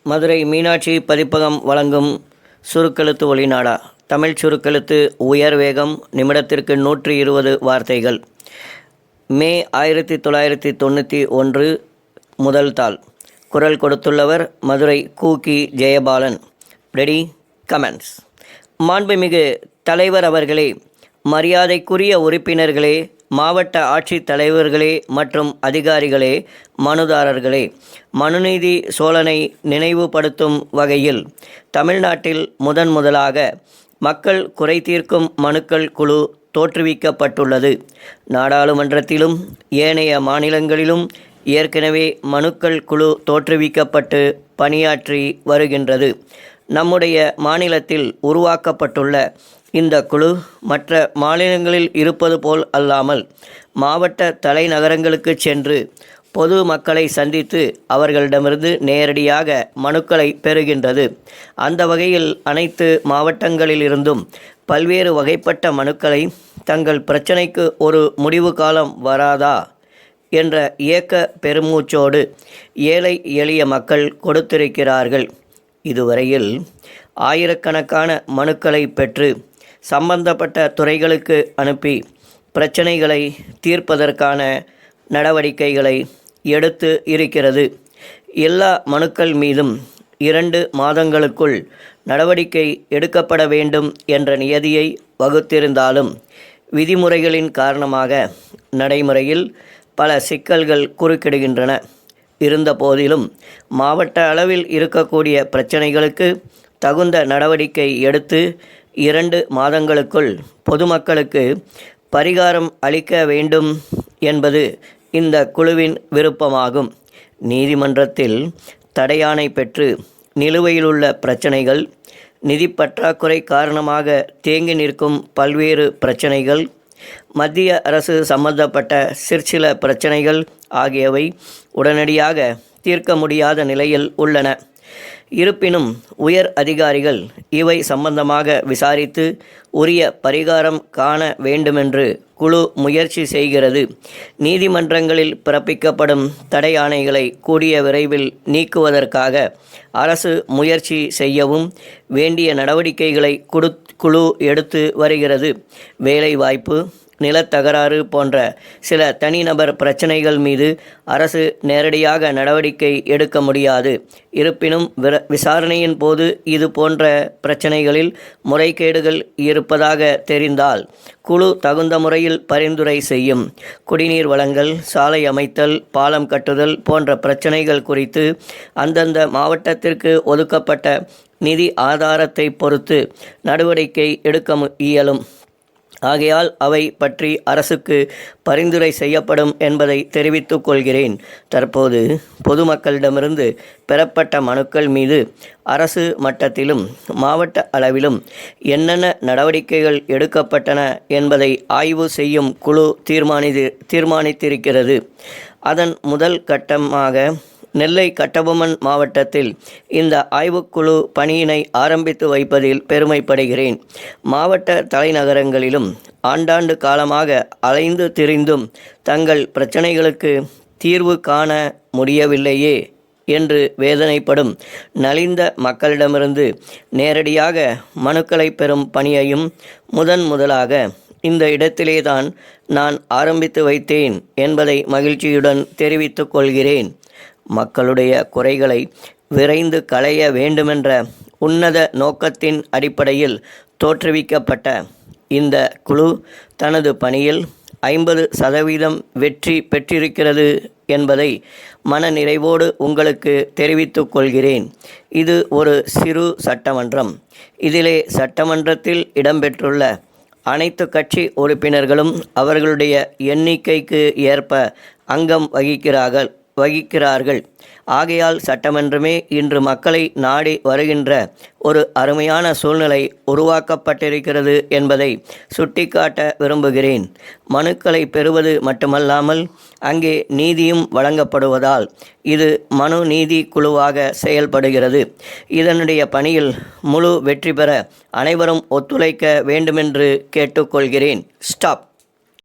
மதுரை மீனாட்சி பதிப்பகம் வழங்கும் சுருக்கெழுத்து ஒளிநாடா. தமிழ் சுருக்கெழுத்து உயர் வேகம் நிமிடத்திற்கு 120 வார்த்தைகள். மே 1991 முதல் தாள். குரல் கொடுத்துள்ளவர் மதுரை கூக்கி ஜெயபாலன். Ready, comments. மாண்புமிகு தலைவர் அவர்களே, மரியாதைக்குரிய உறுப்பினர்களே, மாவட்ட ஆட்சித் தலைவர்களே மற்றும் அதிகாரிகளே, மனுதாரர்களே, மனுநீதி சோழனை நினைவுபடுத்தும் வகையில் தமிழ்நாட்டில் முதலாக மக்கள் குறை தீர்க்கும் மனுக்கள் குழு தோற்றுவிக்கப்பட்டுள்ளது. நாடாளுமன்றத்திலும் ஏனைய மாநிலங்களிலும் ஏற்கனவே மனுக்கள் குழு தோற்றுவிக்கப்பட்டு பணியாற்றி வருகின்றது. நம்முடைய மாநிலத்தில் உருவாக்கப்பட்டுள்ள இந்த குழு மற்ற மாநிலங்களில் இருப்பது போல் அல்லாமல் மாவட்ட தலைநகரங்களுக்கு சென்று பொது மக்களை சந்தித்து அவர்களிடமிருந்து நேரடியாக மனுக்களை பெறுகின்றது. அந்த வகையில் அனைத்து மாவட்டங்களிலிருந்தும் பல்வேறு வகைப்பட்ட மனுக்களை தங்கள் பிரச்சனைக்கு ஒரு முடிவு காலம் வராதா என்ற ஏக்க பெருமூச்சோடு ஏழை எளிய மக்கள் கொடுத்திருக்கிறார்கள். இதுவரையில் ஆயிரக்கணக்கான மனுக்களை பெற்று சம்பந்தப்பட்ட துறைகளுக்கு அனுப்பி பிரச்சனைகளை தீர்ப்பதற்கான நடவடிக்கைகளை எடுத்து இருக்கிறது. எல்லா மனுக்கள் மீதும் 2 மாதங்களுக்குள் நடவடிக்கை எடுக்கப்பட வேண்டும் என்ற நியதியை வகுத்திருந்தாலும் விதிமுறைகளின் காரணமாக நடைமுறையில் பல சிக்கல்கள் குறுக்கிடுகின்றன. இருந்த போதிலும் மாவட்ட அளவில் இருக்கக்கூடிய பிரச்சனைகளுக்கு தகுந்த நடவடிக்கை எடுத்து 2 மாதங்களுக்குள் பொதுமக்களுக்கு பரிகாரம் அளிக்க வேண்டும் என்பது இந்த குழுவின் விருப்பமாகும். நீதிமன்றத்தில் தடையாணை பெற்று நிலுவையிலுள்ள பிரச்சனைகள், நிதி பற்றாக்குறை காரணமாக தேங்கி நிற்கும் பல்வேறு பிரச்சனைகள், மத்திய அரசு சம்பந்தப்பட்ட சிற்சில பிரச்சனைகள் ஆகியவை உடனடியாக தீர்க்க முடியாத நிலையில் உள்ளன. இருப்பினும் உயர் அதிகாரிகள் இவை சம்பந்தமாக விசாரித்து உரிய பரிகாரம் காண வேண்டுமென்று குழு முயற்சி செய்கிறது. நீதிமன்றங்களில் பிறப்பிக்கப்படும் தடை ஆணைகளை கூடிய விரைவில் நீக்குவதற்காக அரசு முயற்சி செய்யவும் வேண்டிய நடவடிக்கைகளை குழு எடுத்து வருகிறது. வேலைவாய்ப்பு, நிலத்தகராறு போன்ற சில தனிநபர் பிரச்சனைகள் மீது அரசு நேரடியாக நடவடிக்கை எடுக்க முடியாது. இருப்பினும் விசாரணையின் போது இது போன்ற பிரச்சனைகளில் முறைகேடுகள் இருப்பதாக தெரிந்தால் குழு தகுந்த முறையில் பரிந்துரை செய்யும். குடிநீர் வழங்கல், சாலை அமைத்தல், பாலம் கட்டுதல் போன்ற பிரச்சனைகள் குறித்து அந்தந்த மாவட்டத்திற்கு ஒதுக்கப்பட்ட நிதி ஆதாரத்தை பொறுத்து நடவடிக்கை எடுக்க இயலும். ஆகையால் அவை பற்றி அரசுக்கு பரிந்துரை செய்யப்படும் என்பதை தெரிவித்துக் கொள்கிறேன். தற்போது பொதுமக்களிடமிருந்து பெறப்பட்ட மனுக்கள் மீது அரசு மட்டத்திலும் மாவட்ட அளவிலும் என்னென்ன நடவடிக்கைகள் எடுக்கப்பட்டன என்பதை ஆய்வு செய்யும் குழு தீர்மானித்திருக்கிறது. அதன் முதல் கட்டமாக நெல்லை கட்டபொம்மன் மாவட்டத்தில் இந்த ஆய்வுக்குழு பணியினை ஆரம்பித்து வைப்பதில் பெருமைப்படுகிறேன். மாவட்ட தலைநகரங்களிலும் ஆண்டாண்டு காலமாக அலைந்து திரிந்தும் தங்கள் பிரச்சனைகளுக்கு தீர்வு காண முடியவில்லையே என்று வேதனைப்படும் நலிந்த மக்களிடமிருந்து நேரடியாக மனுக்களை பெறும் பணியையும் முதலாக இந்த இடத்திலேதான் நான் ஆரம்பித்து வைத்தேன் என்பதை மகிழ்ச்சியுடன் தெரிவித்துக் கொள்கிறேன். மக்களுடைய குறைகளை விரைந்து களைய வேண்டுமென்ற உன்னத நோக்கத்தின் அடிப்படையில் தோற்றுவிக்கப்பட்ட இந்த குழு தனது பணியில் 50% வெற்றி பெற்றிருக்கிறது என்பதை மனநிறைவோடு உங்களுக்கு தெரிவித்துக் கொள்கிறேன். இது ஒரு சிறு சட்டமன்றம். இதிலே சட்டமன்றத்தில் இடம்பெற்றுள்ள அனைத்து கட்சி உறுப்பினர்களும் அவர்களுடைய எண்ணிக்கைக்கு ஏற்ப அங்கம் வகிக்கிறார்கள். ஆகையால் சட்டமன்றமே இன்று மக்களை நாடி வருகின்ற ஒரு அருமையான சூழ்நிலை உருவாக்கப்பட்டிருக்கிறது என்பதை சுட்டிக்காட்ட விரும்புகிறேன். மனுக்களை பெறுவது மட்டுமல்லாமல் அங்கே நீதியும் வழங்கப்படுவதால் இது மனு நீதி குழுவாக செயல்படுகிறது. இதனுடைய பணியில் முழு வெற்றி பெற அனைவரும் ஒத்துழைக்க வேண்டுமென்று கேட்டுக்கொள்கிறேன். ஸ்டாப்.